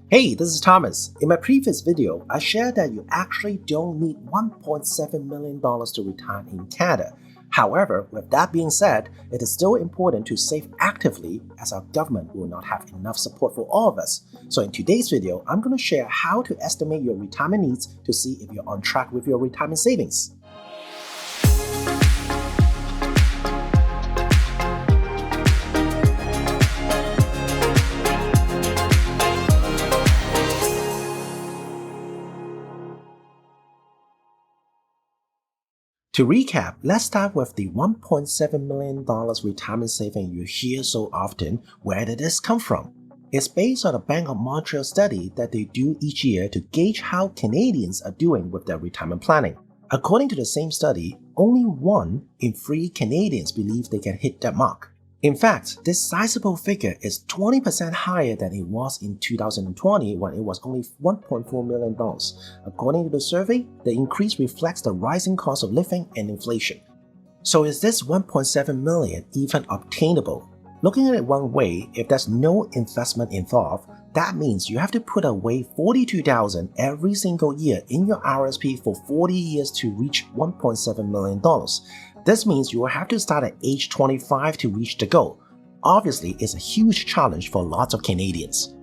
Hey, this is Thomas. In my previous video, I shared that you actually don't need $1.7 million to retire in Canada. However, with that being said, it is still important to save actively as our government will not have enough support for all of us. So in today's video, I'm going to share how to estimate your retirement needs to see if you're on track with your retirement savings. To recap, let's start with the $1.7 million retirement saving you hear so often. Where did this come from? It's based on a Bank of Montreal study that they do each year to gauge how Canadians are doing with their retirement planning. According to the same study, only 1 in 3 Canadians believe they can hit that mark. In fact, this sizable figure is 20% higher than it was in 2020 when it was only $1.4 million. According to the survey, the increase reflects the rising cost of living and inflation. So is this $1.7 million even obtainable? Looking at it one way, if there's no investment involved, that means you have to put away $42,000 every single year in your RSP for 40 years to reach $1.7 million. This means you will have to start at age 25 to reach the goal. Obviously, it's a huge challenge for lots of Canadians.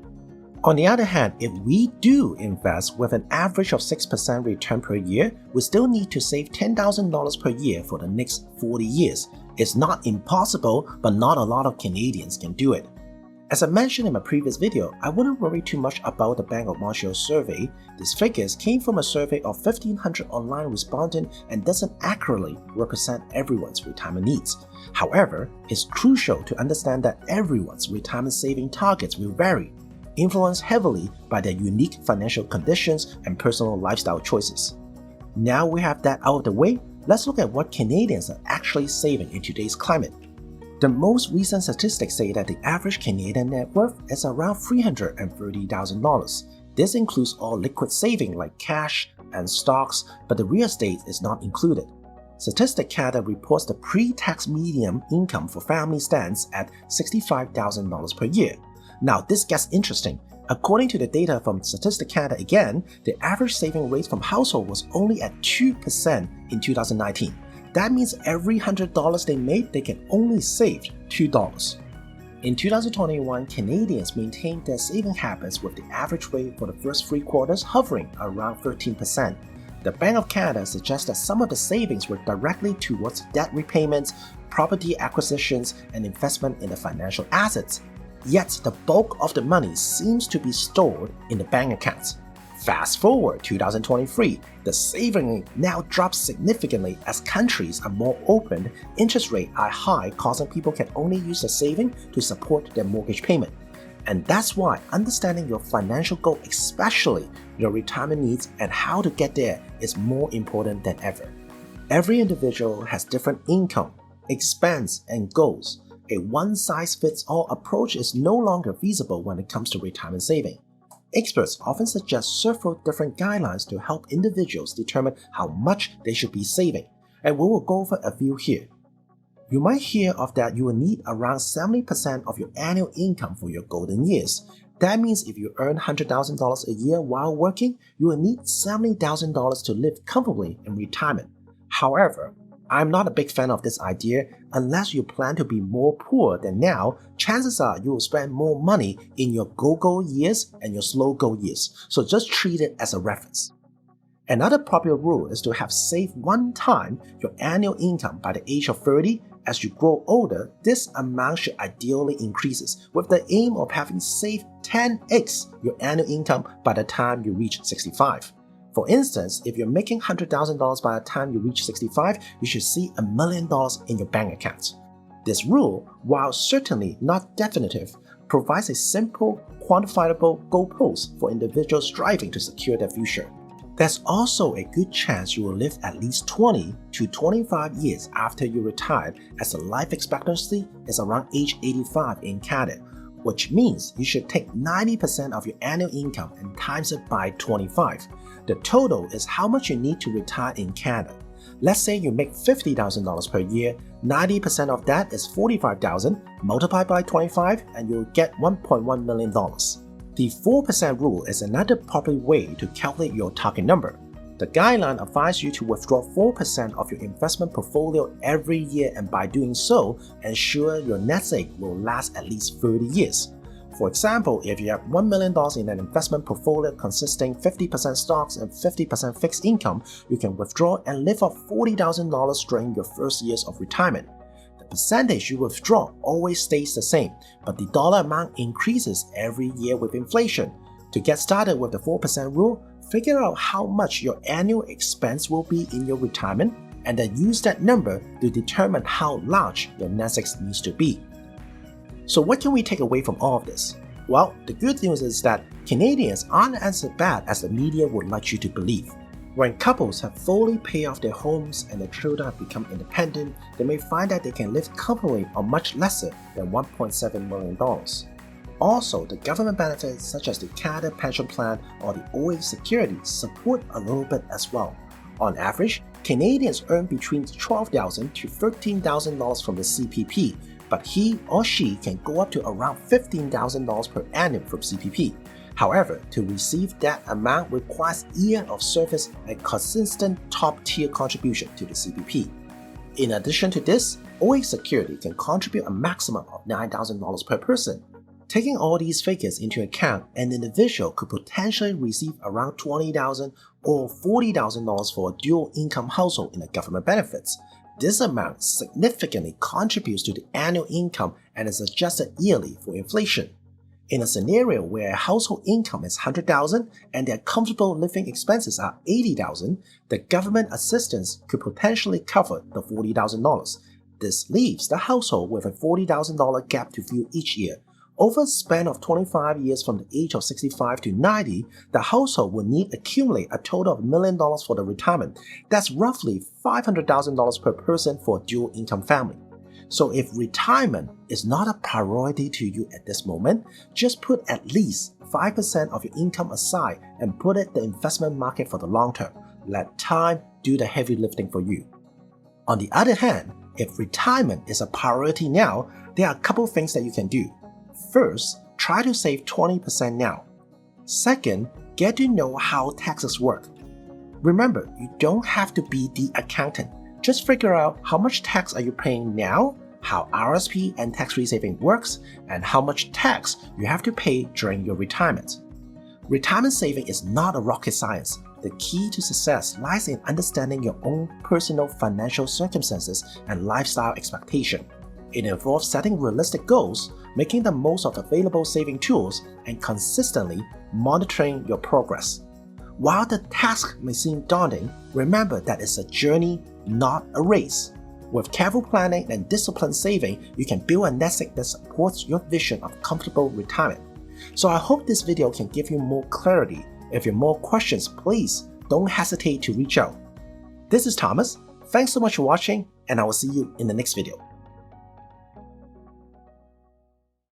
On the other hand, if we do invest with an average of 6% return per year, we still need to save $10,000 per year for the next 40 years. It's not impossible, but not a lot of Canadians can do it. As I mentioned in my previous video, I wouldn't worry too much about the Bank of Montreal survey. These figures came from a survey of 1,500 online respondents and doesn't accurately represent everyone's retirement needs. However, it's crucial to understand that everyone's retirement saving targets will vary, influenced heavily by their unique financial conditions and personal lifestyle choices. Now we have that out of the way, let's look at what Canadians are actually saving in today's climate. The most recent statistics say that the average Canadian net worth is around $330,000. This includes all liquid saving like cash and stocks, but the real estate is not included. Statistic Canada reports the pre-tax median income for families stands at $65,000 per year. Now this gets interesting. According to the data from Statistic Canada again, the average saving rate from household was only at 2% in 2019. That means every $100 they made, they can only save $2. In 2021, Canadians maintained their saving habits with the average rate for the first 3 quarters hovering around 13%. The Bank of Canada suggests that some of the savings were directly towards debt repayments, property acquisitions, and investment in the financial assets. Yet the bulk of the money seems to be stored in the bank accounts. Fast forward 2023, the saving rate now drops significantly as countries are more open, interest rates are high, causing people can only use the saving to support their mortgage payment. And that's why understanding your financial goal, especially your retirement needs and how to get there, is more important than ever. Every individual has different income, expense, and goals. A one-size-fits-all approach is no longer feasible when it comes to retirement saving. Experts often suggest several different guidelines to help individuals determine how much they should be saving, and we will go over a few here. You might hear of that you will need around 70% of your annual income for your golden years. That means if you earn $100,000 a year while working, you will need $70,000 to live comfortably in retirement. However, I'm not a big fan of this idea. Unless you plan to be more poor than now, chances are you will spend more money in your go-go years and your slow-go years, so just treat it as a reference. Another popular rule is to have saved 1 time your annual income by the age of 30. As you grow older, this amount should ideally increases, with the aim of having saved 10x your annual income by the time you reach 65. For instance, if you're making $100,000 by the time you reach 65, you should see $1 million in your bank account. This rule, while certainly not definitive, provides a simple, quantifiable goalpost for individuals striving to secure their future. There's also a good chance you will live at least 20 to 25 years after you retire, as the life expectancy is around age 85 in Canada, which means you should take 90% of your annual income and times it by 25. The total is how much you need to retire in Canada. Let's say you make $50,000 per year, 90% of that is $45,000, multiply by 25 and you'll get $1.1 million. The 4% rule is another popular way to calculate your target number. The guideline advises you to withdraw 4% of your investment portfolio every year, and by doing so, ensure your nest egg will last at least 30 years. For example, if you have $1 million in an investment portfolio consisting 50% stocks and 50% fixed income, you can withdraw and live off $40,000 during your first years of retirement. The percentage you withdraw always stays the same, but the dollar amount increases every year with inflation. To get started with the 4% rule, figure out how much your annual expense will be in your retirement, and then use that number to determine how large your nest egg needs to be. So what can we take away from all of this? Well, the good news is that Canadians aren't as bad as the media would like you to believe. When couples have fully paid off their homes and their children have become independent, they may find that they can live comfortably on much lesser than $1.7 million. Also, the government benefits such as the Canada Pension Plan or the OA Security support a little bit as well. On average, Canadians earn between $12,000 to $13,000 from the CPP, but he or she can go up to around $15,000 per annum from CPP. However, to receive that amount requires years of service and consistent top-tier contribution to the CPP. In addition to this, OA Security can contribute a maximum of $9,000 per person. Taking all these figures into account, an individual could potentially receive around $20,000 or $40,000 for a dual income household in the government benefits. This amount significantly contributes to the annual income and is adjusted yearly for inflation. In a scenario where a household income is $100,000 and their comfortable living expenses are $80,000, the government assistance could potentially cover the $40,000. This leaves the household with a $40,000 gap to fill each year. Over a span of 25 years from the age of 65 to 90, the household will need to accumulate a total of $1 million for the retirement. That's roughly $500,000 per person for a dual income family. So if retirement is not a priority to you at this moment, just put at least 5% of your income aside and put it in the investment market for the long term. Let time do the heavy lifting for you. On the other hand, if retirement is a priority now, there are a couple things that you can do. First, try to save 20% now. Second, get to know how taxes work. Remember, you don't have to be the accountant. Just figure out how much tax are you paying now, how RSP and tax-free saving works, and how much tax you have to pay during your retirement. Retirement saving is not a rocket science. The key to success lies in understanding your own personal financial circumstances and lifestyle expectation. It involves setting realistic goals, making the most of available saving tools, and consistently monitoring your progress. While the task may seem daunting, remember that it's a journey, not a race. With careful planning and disciplined saving, you can build a nest egg that supports your vision of comfortable retirement. So I hope this video can give you more clarity. If you have more questions, please don't hesitate to reach out. This is Thomas. Thanks so much for watching, and I will see you in the next video.